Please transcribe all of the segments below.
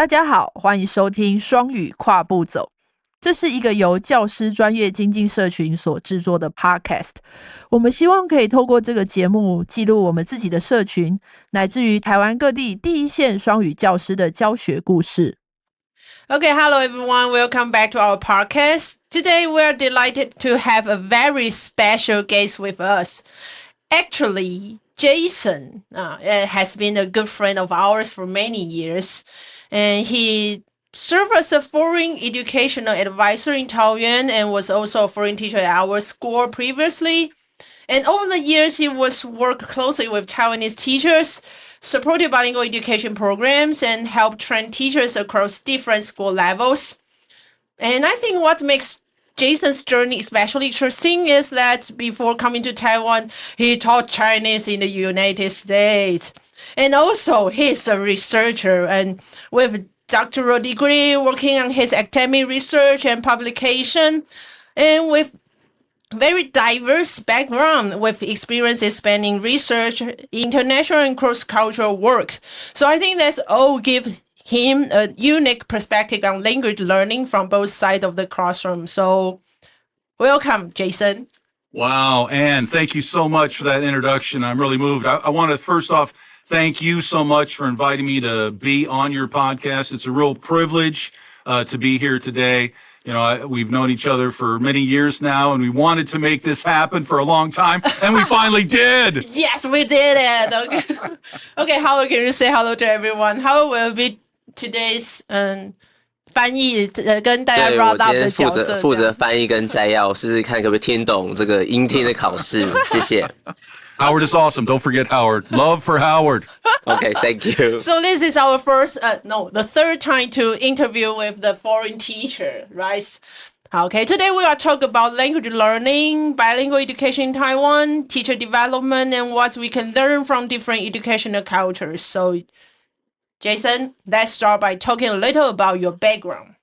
大家好，欢迎收听双语跨步走。这是一个由教师专业精进社群所制作的 podcast。我们希望可以透过这个节目记录我们自己的社群，乃至于台湾各地第一线双语教师的教学故事。Okay, hello everyone. Welcome back to our podcast. Today we are delighted to have a very special guest with us. Actually, Jason has been a good friend of ours for many years, and he served as a foreign educational advisor in Taoyuan and was also a foreign teacher at our school previously. And over the years, he was worked closely with Taiwanese teachers, supported bilingual education programs, and helped train teachers across different school levels. And I think what makes Jason's journey especially interesting is that before coming to Taiwan, he taught Chinese in the United States. And also, he's a researcher and with doctoral degree working on his academic research and publication, and with very diverse background with experiences spanning research, international and cross-cultural work. So I think that's all give him a unique perspective on language learning from both sides of the classroom. So welcome, Jason. Wow, Anne, thank you so much for that introduction. I'm really moved. I want to first off thank you so much for inviting me to be on your podcast. It's a real privilege to be here today. You know, we've known each other for many years now, and we wanted to make this happen for a long time, and we finally did. Yes, we did it. Okay, okay. How can you say hello to everyone? How will be today's 翻译跟大家 round up 的角色？负责翻译跟摘要，试试看可不可以听懂这个英听的考试。谢谢。Howard is awesome. Don't forget Howard. Love for Howard. Okay, thank you. So this is our the third time to interview with the foreign teacher, right? Okay, today we are talking about language learning, bilingual education in Taiwan, teacher development, and what we can learn from different educational cultures. So, Jason, let's start by talking a little about your background.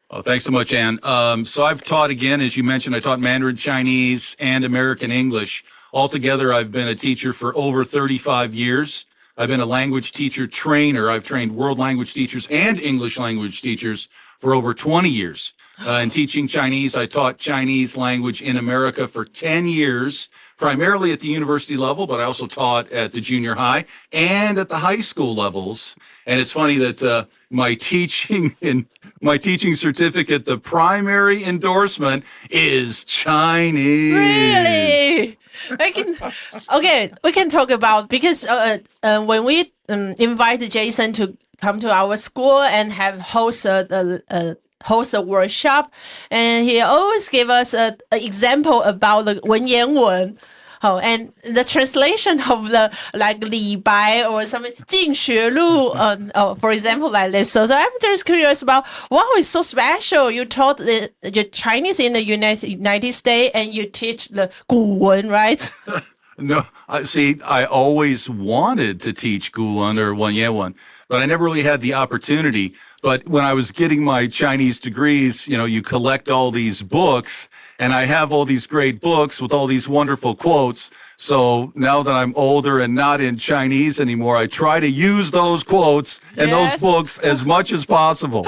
Oh, thanks so much, Anne. So I've taught, again, as you mentioned, I taught Mandarin Chinese and American English. Altogether, I've been a teacher for over 35 years. I've been a language teacher trainer. I've trained world language teachers and English language teachers for over 20 years. In teaching Chinese, I taught Chinese language in America for 10 years, primarily at the university level, but I also taught at the junior high and at the high school levels. And it's funny that my teaching certificate, the primary endorsement is Chinese. Really? We can talk about, because when we invite Jason to come to our school and host a workshop, and he always give us an example about the 文言文. Oh, and the translation of the like 李白 or something 进学录, for example, like this. So I'm just curious about what was so special. You taught the Chinese in the United States, and you teach the 古文, right? No, I always wanted to teach 古文 or 文言文, but I never really had the opportunity. But when I was getting my Chinese degrees, you know, you collect all these books, and I have all these great books with all these wonderful quotes. So now that I'm older and not in Chinese anymore, I try to use those quotes and those books as much as possible.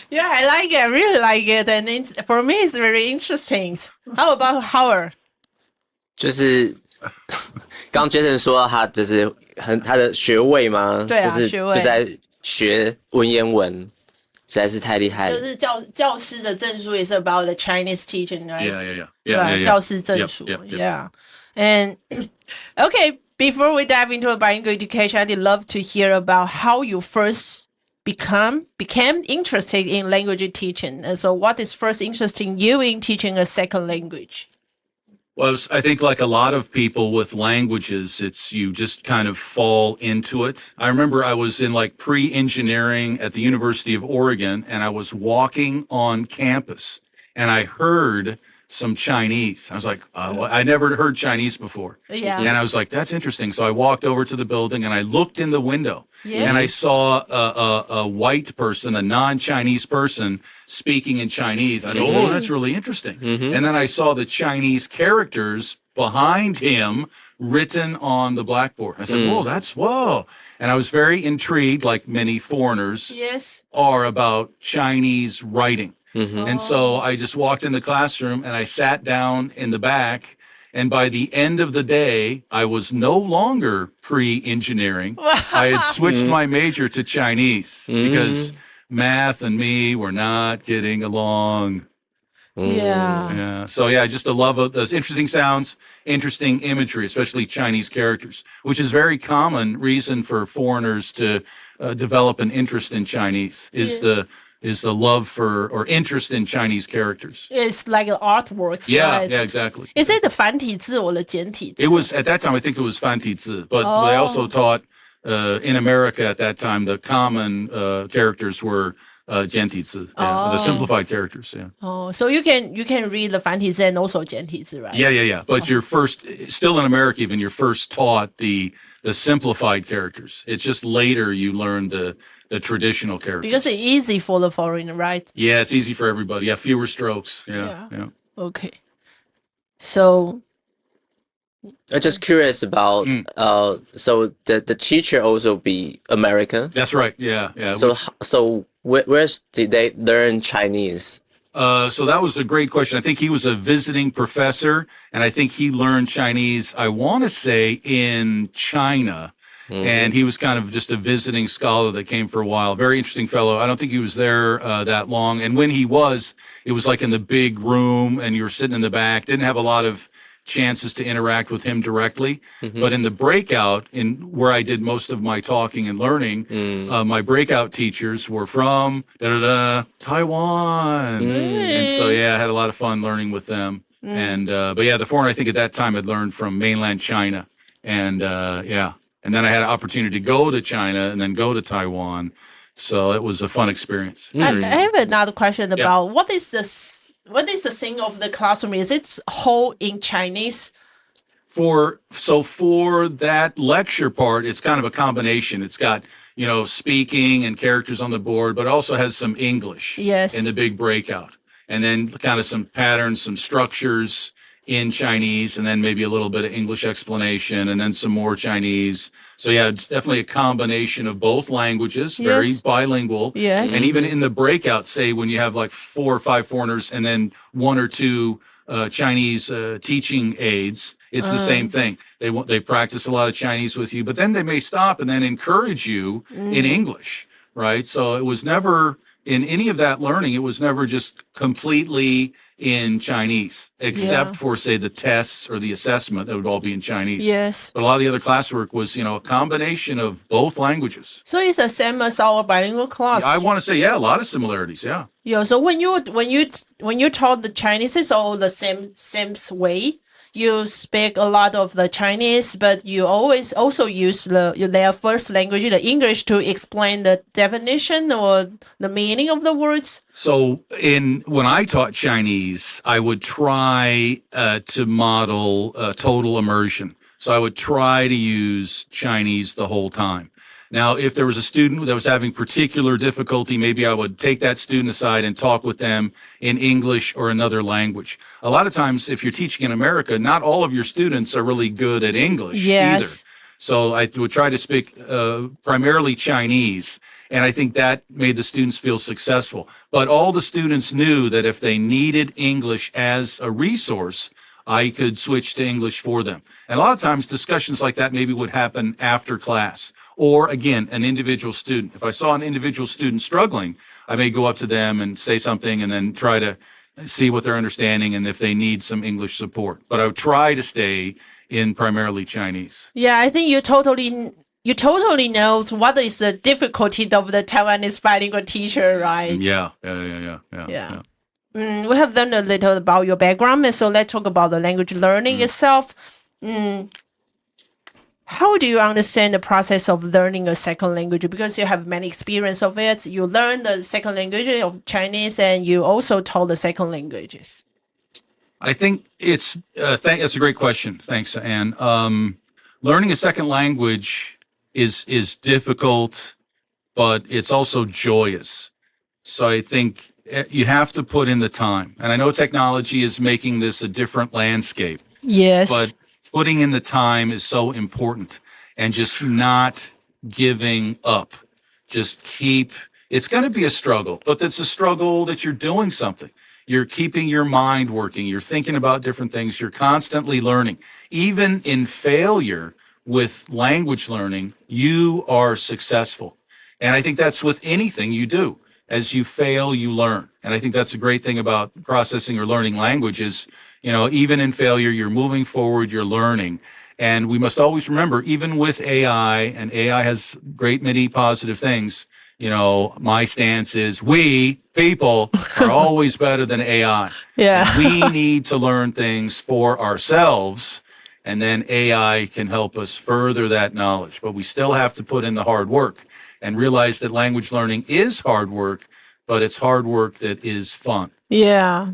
Yeah, I like it. I really like it. And for me, it's very interesting. How about Howard? 就是刚 Jason 说他就是他的学位吗？对啊，就是学位就在学文言文，实在是太厉害了。就是教师的证书也是 about the Chinese teaching, right? Yeah. 教师證書 Yeah. And okay, before we dive into the bilingual education, I'd love to hear about how you first became interested in language teaching. And so what is first interesting you in teaching a second language? Well, I think like a lot of people with languages, it's you just kind of fall into it. I remember I was in like pre-engineering at the University of Oregon, and I was walking on campus, and I heard some Chinese. I was like, I never heard Chinese before. Yeah. And I was like, that's interesting. So I walked over to the building and I looked in the window. Yes. And I saw a white person, a non-Chinese person speaking in Chinese. I thought, oh, that's really interesting. And then I saw the Chinese characters behind him written on the blackboard. I said, whoa. And I was very intrigued, like many foreigners Yes. are, about Chinese writing. And so I just walked in the classroom and I sat down in the back. And by the end of the day, I was no longer pre-engineering. I had switched my major to Chinese because math and me were not getting along. Yeah. Yeah. So yeah, just the love of those interesting sounds, interesting imagery, especially Chinese characters, which is very common reason for foreigners to develop an interest in Chinese is the love for or interest in Chinese characters. It's like artworks, Yeah, right? yeah, exactly. Is it the 繁体字 or the 简体字? It was at that time. I think it was 繁体字, but they also taught in America at that time the common characters were 简体字, the simplified characters. Yeah. Oh, so you can read the 繁体字 and also 简体字, right? Yeah. But you're first, still in America, even you're first taught the simplified characters. It's just later you learn the traditional characters. Because it's easy for the foreigner, right? Yeah, it's easy for everybody. Yeah, fewer strokes. Yeah. Okay. So I'm just curious about so the teacher also be American. That's right. Yeah. So where did they learn Chinese? So that was a great question. I think he was a visiting professor, and I think he learned Chinese, I want to say, in China. And he was kind of just a visiting scholar that came for a while. Very interesting fellow. I don't think he was there that long. And when he was, it was like in the big room, and you were sitting in the back. Didn't have a lot of chances to interact with him directly. But in the breakout, in where I did most of my talking and learning, my breakout teachers were from Taiwan. And so, yeah, I had a lot of fun learning with them. And but yeah, the foreigner, I think at that time had learned from mainland China. And and then I had an opportunity to go to China and then go to Taiwan. So it was a fun experience. I have another question about what is the thing of the classroom? Is it whole in Chinese? For that lecture part, it's kind of a combination. It's got, speaking and characters on the board, but also has some English in the big breakout. And then kind of some patterns, some structures in Chinese, and then maybe a little bit of English explanation, and then some more Chinese. So yeah, it's definitely a combination of both languages, very bilingual. Yes. And even in the breakout, say when you have like 4 or 5 foreigners and then 1 or 2 Chinese teaching aides, it's the same thing. They practice a lot of Chinese with you, but then they may stop and then encourage you in English, right? So it was never, in any of that learning, it was never just completely in Chinese, except for, say, the tests or the assessment that would all be in Chinese. Yes. But a lot of the other classwork was, a combination of both languages. So it's the same as our bilingual class. I want to say, a lot of similarities. Yeah. Yeah. So when you taught the Chinese, it's all the same way. You speak a lot of the Chinese, but you always also use their first language, the English, to explain the definition or the meaning of the words. So when I taught Chinese, I would try to model total immersion. So I would try to use Chinese the whole time. Now, if there was a student that was having particular difficulty, maybe I would take that student aside and talk with them in English or another language. A lot of times, if you're teaching in America, not all of your students are really good at English either. So I would try to speak primarily Chinese, and I think that made the students feel successful. But all the students knew that if they needed English as a resource, I could switch to English for them. And a lot of times, discussions like that maybe would happen after class. Or again, an individual student. If I saw an individual student struggling, I may go up to them and say something and then try to see what they're understanding and if they need some English support. But I would try to stay in primarily Chinese. Yeah, I think you totally know what is the difficulty of the Taiwanese bilingual teacher, right? Yeah. We have learned a little about your background, and so let's talk about the language learning itself. How do you understand the process of learning a second language? Because you have many experience of it. You learn the second language of Chinese, and you also taught the second languages. I think that's a great question. Thanks, Anne. Learning a second language is difficult, but it's also joyous. So I think you have to put in the time. And I know technology is making this a different landscape. Yes. But putting in the time is so important, and just not giving up. It's going to be a struggle, but it's a struggle that you're doing something. You're keeping your mind working. You're thinking about different things. You're constantly learning. Even in failure with language learning, you are successful. And I think that's with anything you do. As you fail, you learn. And I think that's a great thing about processing or learning language is, even in failure, you're moving forward, you're learning. And we must always remember, even with AI, and AI has great many positive things, my stance is we, people, are always better than AI. Yeah. And we need to learn things for ourselves, and then AI can help us further that knowledge. But we still have to put in the hard work and realize that language learning is hard work, but it's hard work that is fun. Yeah.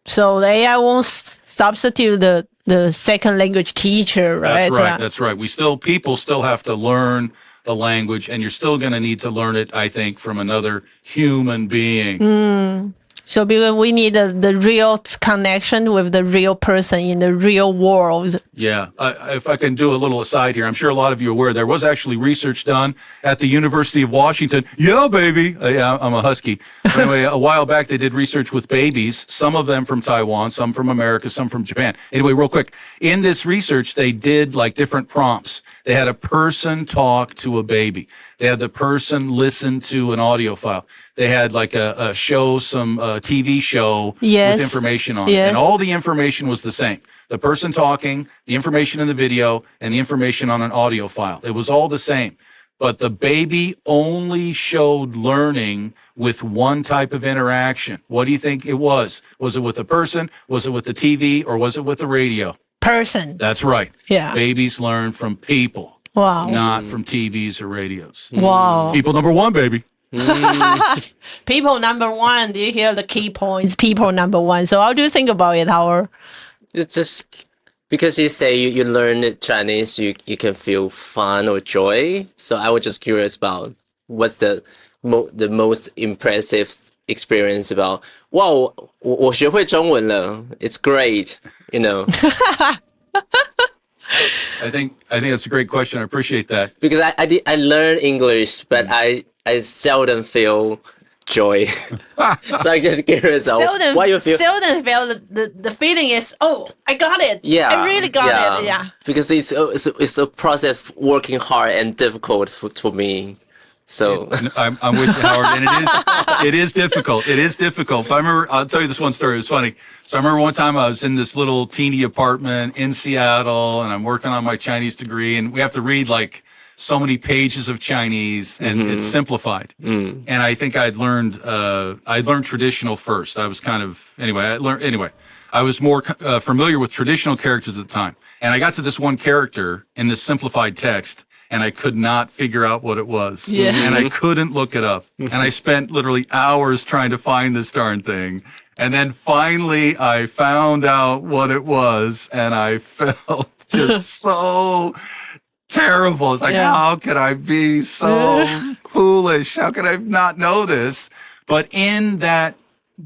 So the AI won't substitute the second language teacher, right? That's right. People still have to learn the language, and you're still going to need to learn it, I think, from another human being. So because we need the real connection with the real person in the real world. Yeah. If I can do a little aside here, I'm sure a lot of you are aware there was actually research done at the University of Washington. Yeah, baby. Yeah, I'm a husky. But anyway, a while back, they did research with babies, some of them from Taiwan, some from America, some from Japan. Anyway, real quick. In this research, they did like different prompts. They had a person talk to a baby. They had the person listen to an audio file. They had like a show, some TV show with information on it. And all the information was the same. The person talking, the information in the video, and the information on an audio file. It was all the same. But the baby only showed learning with one type of interaction. What do you think it was? Was it with the person? Was it with the TV? Or was it with the radio? Person. That's right. Yeah. Babies learn from people. Wow. Not from TVs or radios. Wow. People number one, baby. People number one. Do you hear the key points? People number one. So how do you think about it, Howard? It's just because you say you learn Chinese, you can feel fun or joy. So I was just curious about what's the most impressive experience about. Wow, 我学会中文了. It's great, I think that's a great question. I appreciate that. Because I learned English, but I seldom feel joy. So I'm just curious why you feel. Seldom feel the feeling is, oh, I got it. Yeah, I really got it. Yeah. Because it's a process working hard and difficult for me. So I'm with you, Howard, and it is difficult. It is difficult. But I remember, I'll tell you this one story. It was funny. So I remember one time I was in this little teeny apartment in Seattle, and I'm working on my Chinese degree, and we have to read like so many pages of Chinese, and it's simplified. And I think I'd learned traditional first. I was kind of I was more familiar with traditional characters at the time, and I got to this one character in this simplified text, and I could not figure out what it was. Yeah. And I couldn't look it up. And I spent literally hours trying to find this darn thing. And then finally I found out what it was, and I felt just so terrible. It's like, how could I be so foolish? How could I not know this? But in that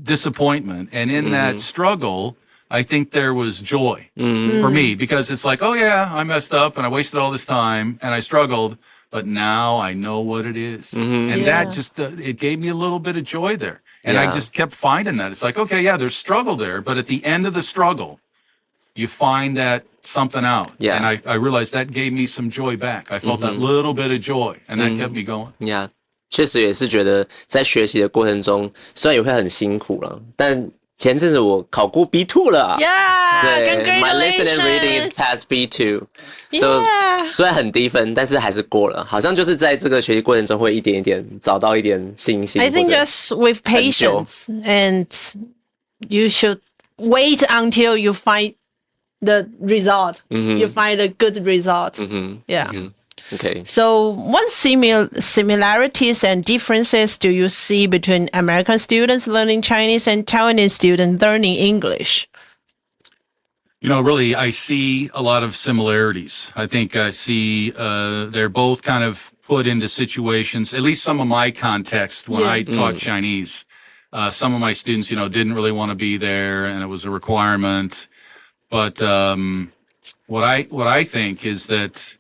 disappointment and in that struggle, I think there was joy for me, because it's like, oh yeah, I messed up and I wasted all this time and I struggled, but now I know what it is. And that just, it gave me a little bit of joy there. And I just kept finding that. It's like, okay, yeah, there's struggle there, but at the end of the struggle, you find that something out. Yeah. And I realized that gave me some joy back. I felt that little bit of joy, and that kept me going. Yeah. 确实也是觉得在学习的过程中，虽然也会很辛苦了，但前阵子我考过 B2 了。Yeah, 对 congratulations. My listening reading is past B2. So, Yeah. 虽然很低分，但是还是过了。好像就是在这个学习过程中会一点一点找到一点信心。 I think just with patience, and you should wait until you find the result. You find a good result. Yeah. Okay. So, what similarities and differences do you see between American students learning Chinese and Taiwanese students learning English? Really, I see a lot of similarities. I think I see they're both kind of put into situations, at least some of my context when I taught Chinese. Some of my students, didn't really want to be there, and it was a requirement. But what I think is that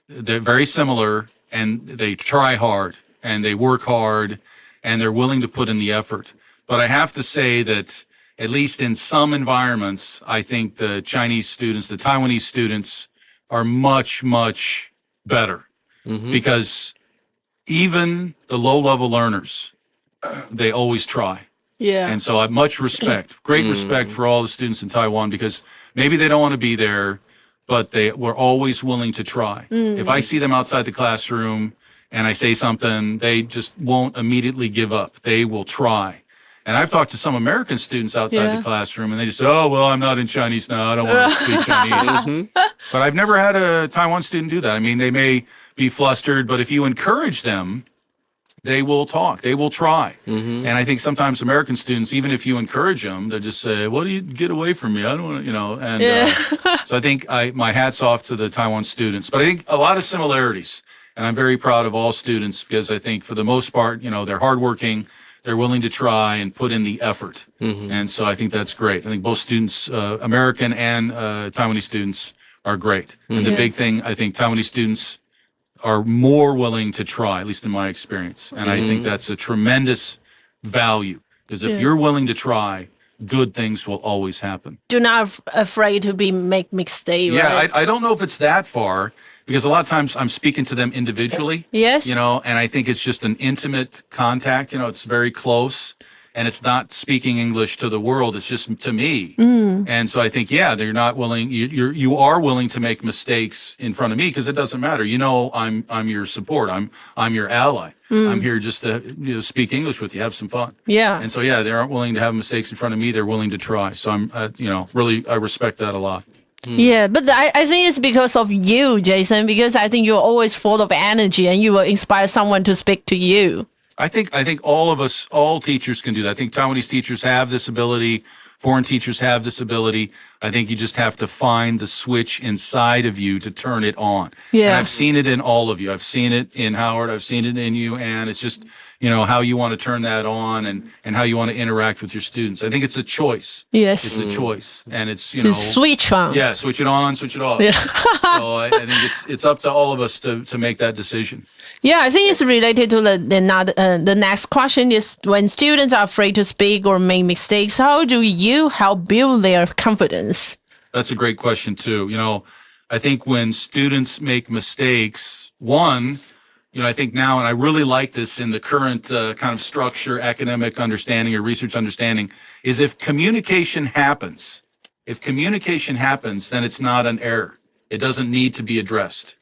they're very similar, and they try hard, and they work hard, and they're willing to put in the effort. But I have to say that at least in some environments, I think the Chinese students, the Taiwanese students are much, much better because even the low-level learners, they always try. Yeah. And so I have much respect, great respect for all the students in Taiwan because maybe they don't want to be there, but they were always willing to try. If I see them outside the classroom and I say something, they just won't immediately give up. They will try. And I've talked to some American students outside the classroom, and they just say, oh, well, I'm not in Chinese now. I don't want to speak Chinese. But I've never had a Taiwan student do that. I mean, they may be flustered, but if you encourage them, they will talk. They will try. And I think sometimes American students, even if you encourage them, they just say, what do you get away from me? I don't want to, And so I think my hat's off to the Taiwan students. But I think a lot of similarities. And I'm very proud of all students because I think for the most part, they're hardworking. They're willing to try and put in the effort. And so I think that's great. I think both students, American and Taiwanese students, are great. And the big thing, I think Taiwanese students are more willing to try, at least in my experience. And I think that's a tremendous value because if you're willing to try, good things will always happen. You're not afraid to make mistakes, right? I don't know if it's that far. Because a lot of times I'm speaking to them individually. Yes. And I think it's just an intimate contact. It's very close. And it's not speaking English to the world. It's just to me. And so I think, they're not willing. You are willing to make mistakes in front of me because it doesn't matter. I'm your support. I'm your ally. I'm here just to speak English with you, have some fun. Yeah. And so they aren't willing to have mistakes in front of me. They're willing to try. So I'm really I respect that a lot. Yeah, but I think it's because of you, Jason, because I think you're always full of energy and you will inspire someone to speak to you. I think all of us, all teachers can do that. I think Taiwanese teachers have this ability. Foreign teachers have this ability. I think you just have to find the switch inside of you to turn it on. Yeah. And I've seen it in all of you. I've seen it in Howard. I've seen it in you. And it's just, how you want to turn that on and how you want to interact with your students. I think it's a choice. Yes. It's a choice. And it's, to switch on. Yeah, switch it on, switch it off. Yeah. So I think it's up to all of us to make that decision. Yeah, I think it's related to the next question is when students are afraid to speak or make mistakes, how do you help build their confidence? That's a great question too. I think when students make mistakes, one, I think now, and I really like this in the current kind of structure, academic understanding or research understanding, is if communication happens, then it's not an error. It doesn't need to be addressed.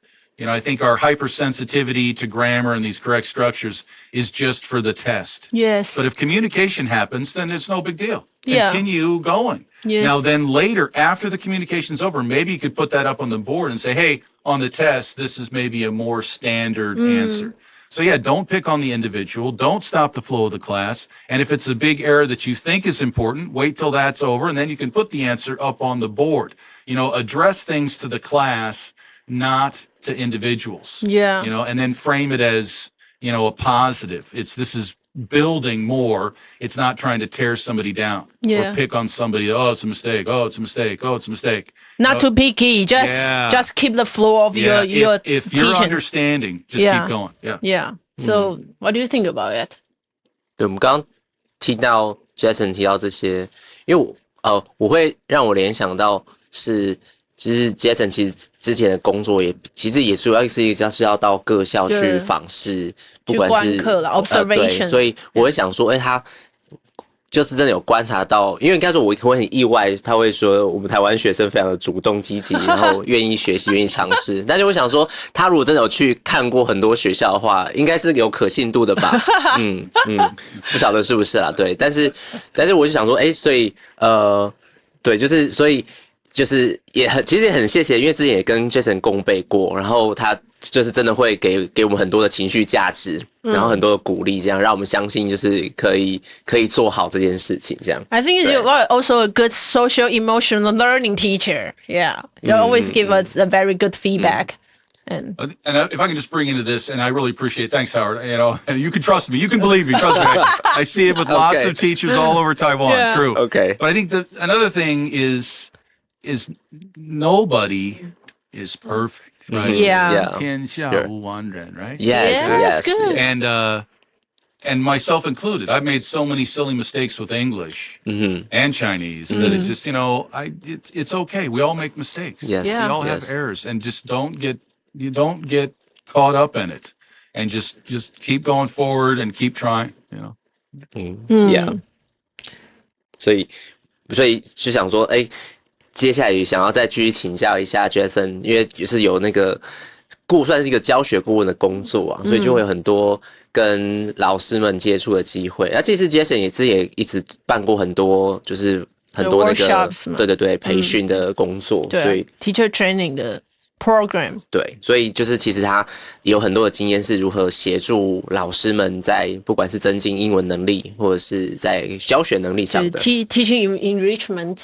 I think our hypersensitivity to grammar and these correct structures is just for the test. Yes. But if communication happens, then it's no big deal. Yeah. Continue going. Yes. Now, then later, after the communication's over, maybe you could put that up on the board and say, hey, on the test, this is maybe a more standard answer. So don't pick on the individual. Don't stop the flow of the class. And if it's a big error that you think is important, wait till that's over, and then you can put the answer up on the board. Address things to the class, not to individuals. Yeah. And then frame it as, a positive. This is building more. It's not trying to tear somebody down or pick on somebody. Oh, it's a mistake. Oh, it's a mistake. Oh, it's a mistake. Not too picky. Just keep the flow of your if you're teaching. understanding, just keep going. Yeah. So what do you think about it? 对，我们刚刚听到 Jason 提到这些，因为我会让我联想到是。其实 Jason 其实之前的工作其实也主要是一个是要到各校去访视，不管是去观课啦 observation 对，所以我会想说，他就是真的有观察到，因为应该说我会很意外，他会说我们台湾学生非常的主动积极，然后愿意学习，愿意尝试。但是我想说，他如果真的有去看过很多学校的话，应该是有可信度的吧？不晓得是不是啦？对，但是我就想说，所以对，所以。就是其实也很谢谢，因为之前也跟 Jason 共备过，然后他就是真的会给我们很多的情绪价值，然后很多的鼓励，这样让我们相信就是可以做好这件事情，这样。I think you are also a good social emotional learning teacher. Yeah, you always give us a very good feedback. And if I can just bring into this, and I really appreciate it. Thanks, Howard. You know, and you can trust me. You can believe me. Trust me. I see it with lots of teachers all over Taiwan. Yeah. True. Okay. But I think that another thing is nobody is perfect, right? Yeah. 天下无完人, right? Yes, Yes, yes, good. yes. And myself included, I've made so many silly mistakes with English and Chinese that it's just, you know, it's okay. We all make mistakes. Yes. Yeah. We all have Yes. errors, and just don't get caught up in it, and just keep going forward and keep trying, you know. Yeah. 所以就想说，接下来也想要再继续请教一下 Jason， 因为也是有那个算是一个教学顾问的工作啊，所以就会有很多跟老师们接触的机会。那其实 Jason 也一直办过很多，就是很多那个 workshops 嘛对培训的工作，所以teacher training 的 program. 对，所以就是其实他有很多的经验是如何协助老师们在不管是增进英文能力，或者是在教学能力上的。teaching enrichment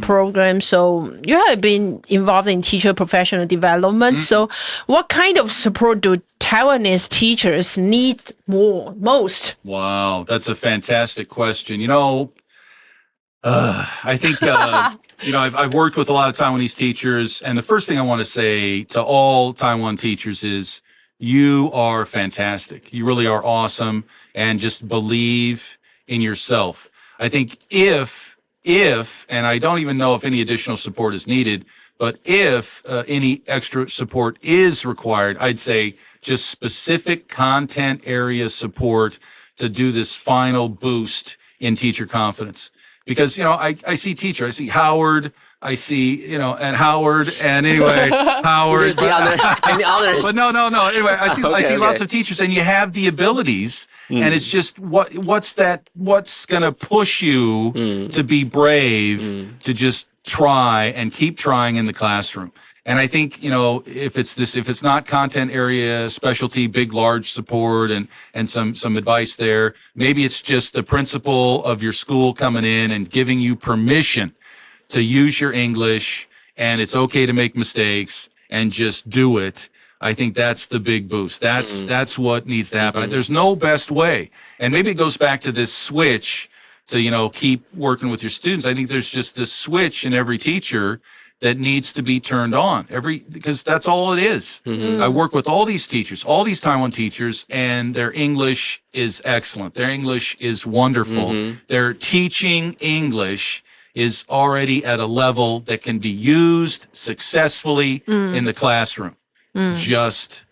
program. So you have been involved in teacher professional development. So what kind of support do Taiwanese teachers need most? Wow, that's a fantastic question. You know, I think, you know, I've worked with a lot of Taiwanese teachers, and the first thing I want to say to all Taiwan teachers is you are fantastic. You really are awesome, and just believe in yourself. I think if, and I don't even know if any additional support is needed, but if any extra support is required, I'd say just specific content area support to do this final boost in teacher confidence. Because, you know, I see Howard, I see, you know, and Howard, and anyway, Howard. Any others? But no. Anyway, I see lots of teachers, and you have the abilities, and it's just what's going to push you to be brave, to just try and keep trying in the classroom. And I think, you know, if it's not content area specialty, big, large support and some advice there, maybe it's just the principal of your school coming in and giving you permission to use your English, and it's okay to make mistakes and just do it. I think that's the big boost. That's what needs to happen. There's no best way. And maybe it goes back to this switch to, you know, keep working with your students. I think there's just this switch in every teacher that needs to be turned on because that's all it is. I work with all these teachers, all these Taiwan teachers, and their English is excellent. Their English is wonderful. Their teaching English is already at a level that can be used successfully in the classroom. Just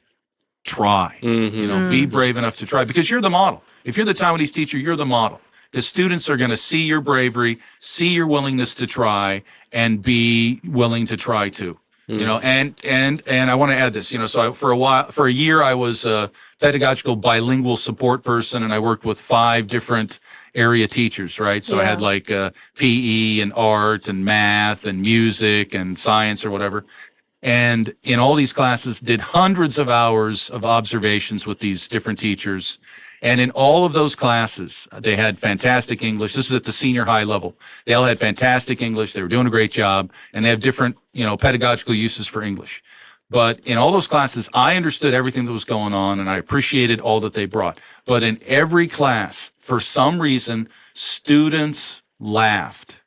try, you know, be brave enough to try, because you're the model. If you're the Taiwanese teacher, you're the model. The students are going to see your bravery, see your willingness to try, and be willing to try too. You know, and I want to add this, you know, so for a year, I was a pedagogical bilingual support person, and I worked with 5 different area teachers, right? So I had like PE and art and math and music and science or whatever. And in all these classes, did hundreds of hours of observations with these different teachers. And in all of those classes, they had fantastic English. This is at the senior high level. They all had fantastic English. They were doing a great job, and they have different, you know, pedagogical uses for English. But in all those classes, I understood everything that was going on, and I appreciated all that they brought. But in every class, for some reason, students laughed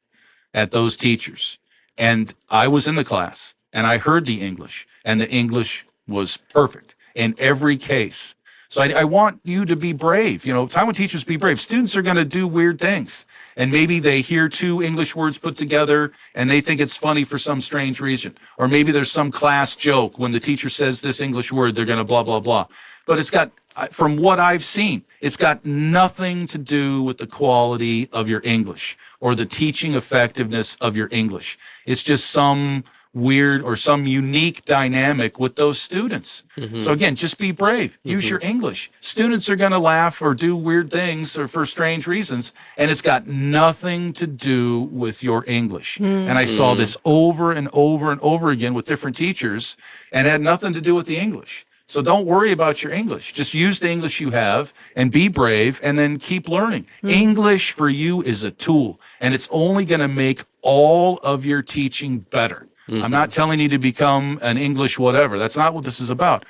at those teachers. And I was in the class, and I heard the English, and the English was perfect in every case. So I want you to be brave. You know, Taiwan teachers, be brave. Students are going to do weird things. And maybe they hear 2 English words put together and they think it's funny for some strange reason. Or maybe there's some class joke when the teacher says this English word, they're going to blah, blah, blah. But it's got, from what I've seen, it's got nothing to do with the quality of your English or the teaching effectiveness of your English. It's just some weird or some unique dynamic with those students. So again, just be brave. Use your English. Students are going to laugh or do weird things or for strange reasons, and it's got nothing to do with your English. And I saw this over and over and over again with different teachers, and it had nothing to do with the English. So don't worry about your English. Just use the English you have and be brave and then keep learning. English for you is a tool, and it's only going to make all of your teaching better. I'm not telling you to become an English whatever. That's not what this is about.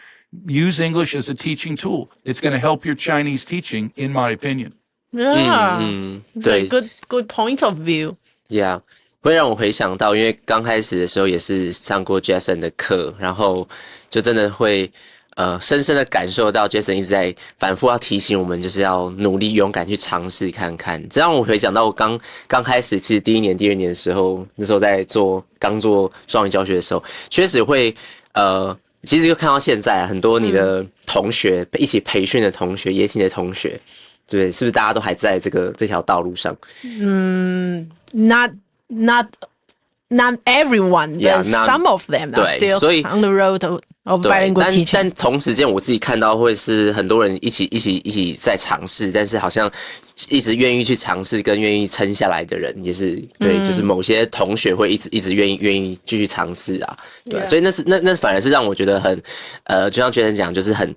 Use English as a teaching tool. It's going to help your Chinese teaching, in my opinion. Yeah, 对 good point of view. Yeah， 会让我回想到，因为刚开始的时候也是上过 Jason 的课，然后就真的会深深的感受到 Jason 一直在反复要提醒我们，就是要努力勇敢去尝试看看。这让我回想到我刚开始，其实第一年、第二年的时候，那时候在刚做双语教学的时候，确实会其实就看到现在啊，很多你的同学一起培训的同学、野行的同学。对，是不是大家都还在这条道路上？Not everyone, but some of them are still on the road of bilingual teaching. 但同时间，我自己看到会是很多人一起在尝试，但是好像一直愿意去尝试跟愿意撑下来的人，也是对，就是某些同学会一直愿意继续尝试啊，对，所以那反而是让我觉得很就像Jason讲，就是很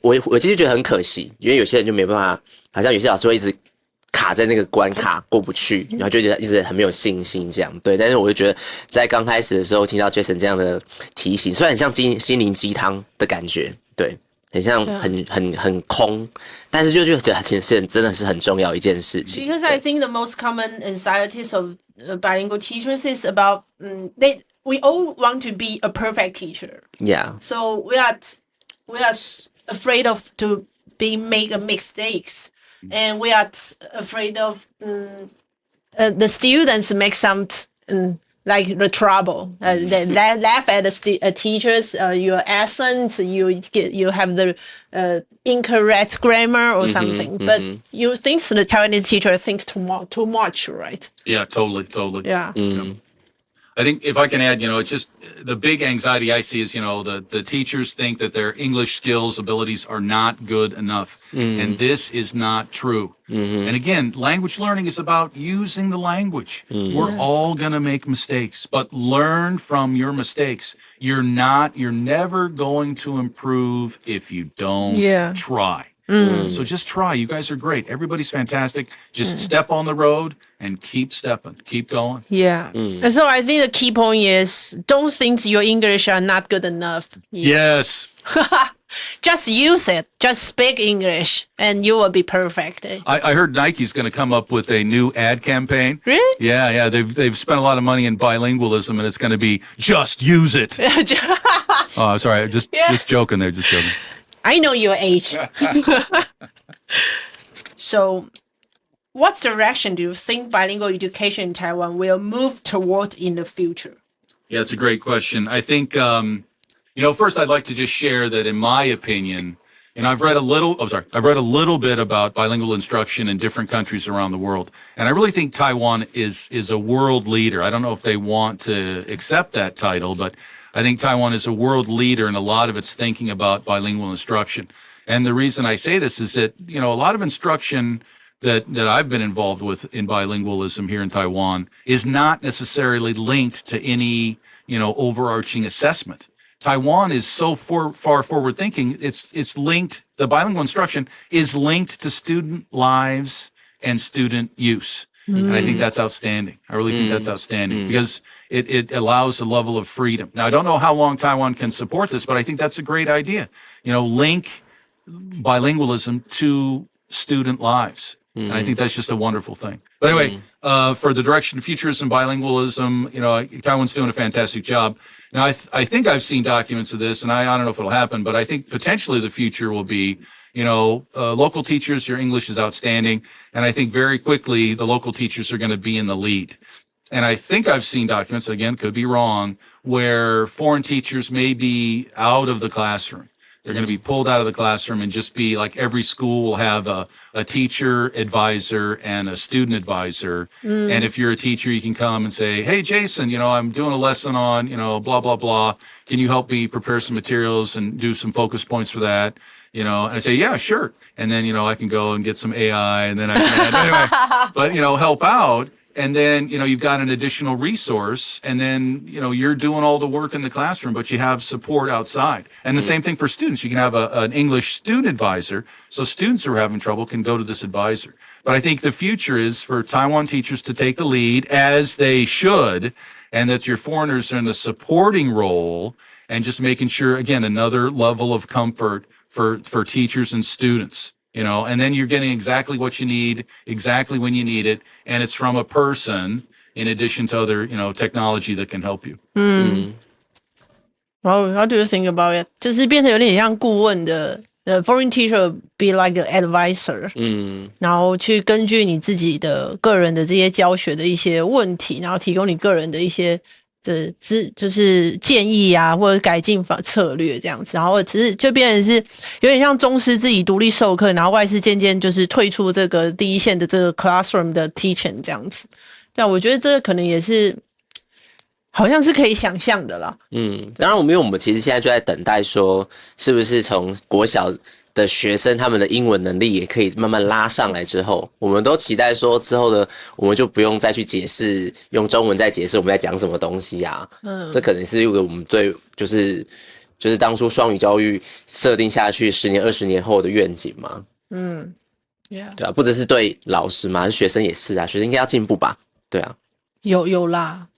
我其实觉得很可惜，因为有些人就没办法，好像有些老师会一直卡在那个关卡过不去，然后就觉得一直很没有信心这样，对。但是我就觉得在刚开始的时候听到 Jason 这样的提醒，虽然很像心灵鸡汤的感觉，对，很像很空，但是就觉得其实真的是很重要一件事情。Because I think the most common anxieties of bilingual teachers is about we all want to be a perfect teacher. Yeah. So we are afraid of to make mistakes. And we are afraid of the students make some like the trouble. They laugh at the teachers, your accent, you have the incorrect grammar or something. But you think the Taiwanese teacher thinks too much, right? Yeah, totally. Yeah. I think if I can add, it's just the big anxiety I see is, the teachers think that their English skills, abilities are not good enough. And this is not true. And again, language learning is about using the language. We're all going to make mistakes, but learn from your mistakes. You're never going to improve if you don't try. So just try. You guys are great. Everybody's fantastic. Just step on the road and keep stepping. Keep going. Yeah. And so I think the key point is don't think your English are not good enough. Yes. Just use it. Just speak English and you will be perfect. I heard Nike's going to come up with a new ad campaign. Really? Yeah. They've spent a lot of money in bilingualism, and it's going to be just use it. Oh, sorry. Just joking there. Just joking. I know your age. So, what direction do you think bilingual education in Taiwan will move toward in the future? Yeah, it's a great question. I think, first I'd like to just share that in my opinion, I've read a little bit about bilingual instruction in different countries around the world. And I really think Taiwan is a world leader. I don't know if they want to accept that title, but I think Taiwan is a world leader in a lot of its thinking about bilingual instruction. And the reason I say this is that, a lot of instruction that I've been involved with in bilingualism here in Taiwan is not necessarily linked to any, overarching assessment. Taiwan is so far forward thinking. It's linked. The bilingual instruction is linked to student lives and student use. And I think that's outstanding. I really think that's outstanding because it allows a level of freedom. Now, I don't know how long Taiwan can support this, but I think that's a great idea. Link bilingualism to student lives. And I think that's just a wonderful thing. But anyway, for the direction of futurism, bilingualism, Taiwan's doing a fantastic job. Now, I think I've seen documents of this, and I don't know if it'll happen, but I think potentially the future will be, local teachers, your English is outstanding. And I think very quickly the local teachers are going to be in the lead. And I think I've seen documents, again, could be wrong, where foreign teachers may be out of the classroom. They're going to be pulled out of the classroom and just be like every school will have a teacher advisor and a student advisor. And if you're a teacher, you can come and say, hey, Jason, I'm doing a lesson on, blah, blah, blah. Can you help me prepare some materials and do some focus points for that? And I say, yeah, sure. And then, I can go and get some AI and then I can, anyway, but, help out. and then, you've got an additional resource, and then, you're doing all the work in the classroom, but you have support outside. And the same thing for students. You can have an English student advisor, so students who are having trouble can go to this advisor. But I think the future is for Taiwan teachers to take the lead, as they should, and that your foreigners are in a supporting role, and just making sure, again, another level of comfort for teachers and students. And then you're getting exactly what you need, exactly when you need it, and it's from a person in addition to other, technology that can help you. Well, how do you think about it? 就是变成有点像顾问的foreign teacher be like an advisor. 然后去根据你自己的个人的这些教学的一些问题，然后提供你个人的一些就是建议啊，或者改进策略这样子，然后只是就变成是有点像中师自己独立授课，然后外师渐渐就是退出这个第一线的这个 classroom 的 teaching 这样子。对啊，我觉得这个可能也是好像是可以想象的啦。当然因为我们其实现在就在等待说，是不是从国小的学生他们的英文能力也可以慢慢拉上来之后，我们都期待说之后的我们就不用再去解释，用中文再解释我们在讲什么东西啊。这可能是一个我们对就是当初双语教育设定下去10年20年后的愿景嘛。Yeah. 对啊，不只是对老师嘛，学生也是啊，学生应该要进步吧？对啊，有啦。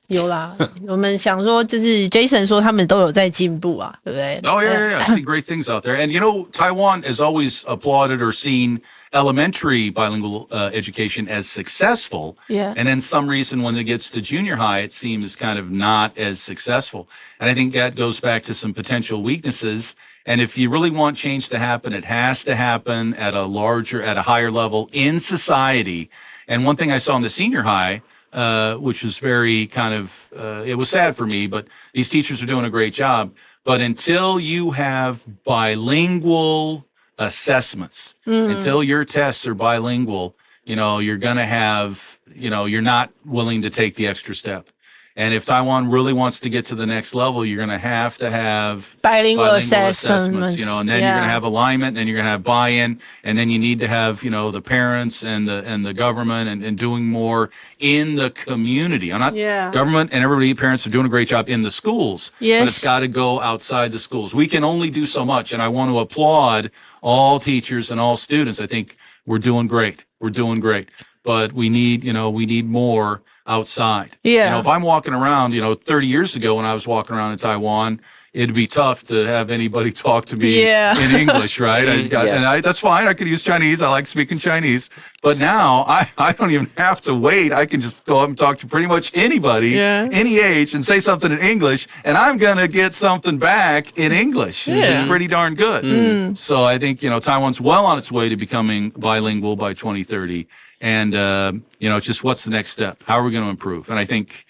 我们想说，就是 Jason 说他们都有在进步啊，对不对？ Oh, yeah. I see great things out there. And, Taiwan has always applauded or seen elementary bilingual education as successful. Yeah. And then some reason when it gets to junior high, it seems kind of not as successful. And I think that goes back to some potential weaknesses. And if you really want change to happen, it has to happen at a higher level in society. And one thing I saw in the senior high, which was very kind of, it was sad for me, but these teachers are doing a great job. But until you have bilingual assessments, until your tests are bilingual, you're going to have, you're not willing to take the extra step. And if Taiwan really wants to get to the next level, you're going to have bilingual assessments, and then you're going to have alignment, and then you're going to have buy-in, and then you need to have, the parents and the government and doing more in the community. Government and everybody, parents are doing a great job in the schools, but it's got to go outside the schools. We can only do so much, and I want to applaud all teachers and all students. I think we're doing great. But we need more outside. Yeah. If I'm walking around, 30 years ago when I was walking around in Taiwan, it'd be tough to have anybody talk to me in English, right? That's fine. I could use Chinese. I like speaking Chinese. But now I don't even have to wait. I can just go up and talk to pretty much anybody, any age, and say something in English, and I'm going to get something back in English. It's pretty darn good. So I think, Taiwan's well on its way to becoming bilingual by 2030. And, it's just what's the next step? How are we going to improve? And I think,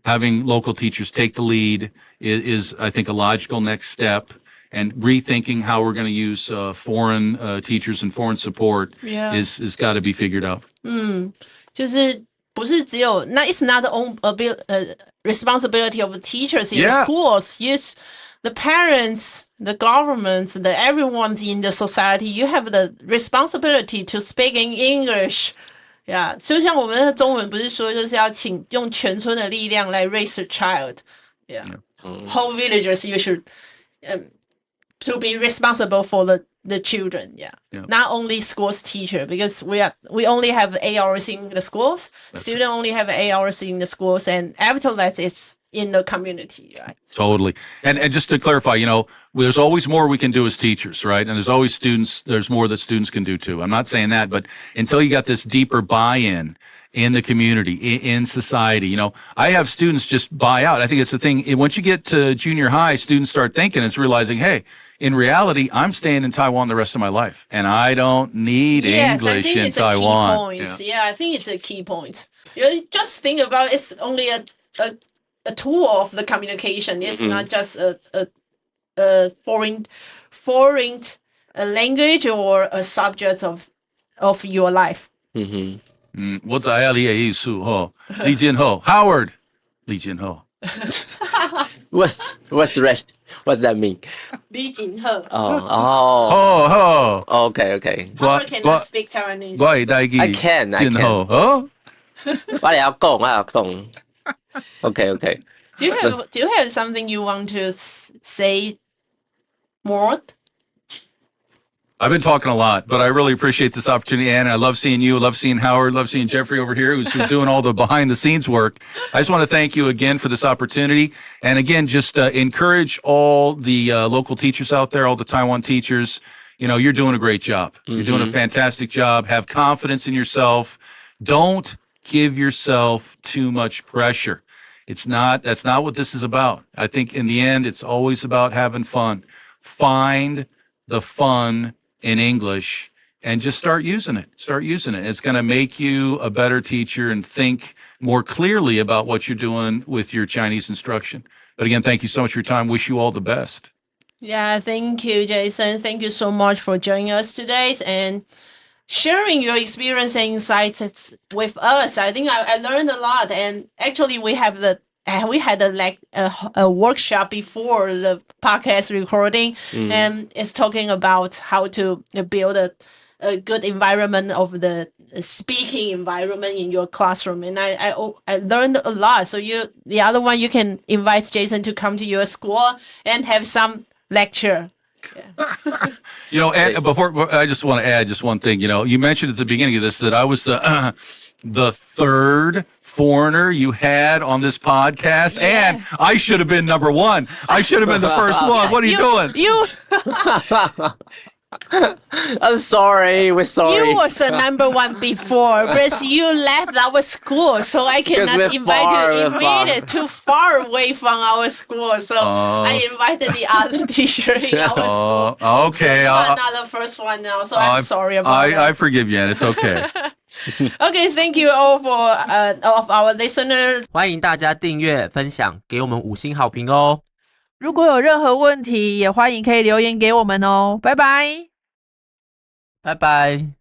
having local teachers take the lead is, I think, a logical next step. And rethinking how we're going to use foreign teachers and foreign support is got to be figured out. 就是不是只有那 it's not the own responsibility of the teachers in the schools. Yes, the parents, the governments, everyone in the society, you have the responsibility to speak in English. Yeah, 就像我们的中文不是说就是要用全村的力量来 raise a child. Whole villagers you should to be responsible for the children. Not only schools teacher, because we only have 8 hours in the schools. Students only have 8 hours in the schools, and after that it's in the community, right? Totally. And just to clarify, there's always more we can do as teachers, right? And there's more that students can do too. I'm not saying that, but until you got this deeper buy-in in the community, in society, I have students just buy out. I think it's the thing. Once you get to junior high, students start thinking, it's realizing, hey, in reality, I'm staying in Taiwan the rest of my life, and I don't need English in Taiwan. I think it's a key point. Just think about it's only a tool of the communication. It's not just a foreign language or a subject of your life. 我知道你的意思吼，李建厚 Howard 李建厚。What's that mean? 李锦赫。Oh. Okay. Howard cannot speak Taiwanese. 我的台语 I can. 建厚哦。我要講。Okay. Do you have something you want to say more? I've been talking a lot, but I really appreciate this opportunity, Anne. I love seeing you. I love seeing Howard. Love seeing Jeffrey over here, who's doing all the behind-the-scenes work. I just want to thank you again for this opportunity. And again, just encourage all the local teachers out there, all the Taiwan teachers. You know, you're doing a great job. You're doing a fantastic job. Have confidence in yourself. Don't give yourself too much pressure. That's not what this is about. I think in the end, it's always about having fun. Find the fun in English and just start using it. It's going to make you a better teacher and think more clearly about what you're doing with your Chinese instruction. But again, thank you so much for your time. Wish you all the best. Yeah, thank you, Jason. Thank you so much for joining us today and sharing your experience and insights with us. I think I learned a lot. And actually, we had a workshop before the podcast recording, and it's talking about how to build a good environment of the speaking environment in your classroom. And I learned a lot. So the other one, you can invite Jason to come to your school and have some lecture. Yeah. You know, and before I just want to add just one thing. You know, you mentioned at the beginning of this that I was the third foreigner you had on this podcast, and I should have been number one. I should have been the first one. What are you doing? I'm sorry. We're sorry. You was the number one before, but you left our school, so I cannot invite you. It's too far away from our school, so I invited the other teacher in our school. Okay. So I'm not the first one now, so I'm sorry about that. I forgive you, and it's okay. Okay, thank you all for of our listeners. 欢迎大家订阅、分享，给我们5星好评哦。如果有任何问题，也欢迎可以留言给我们哦。拜拜。拜拜。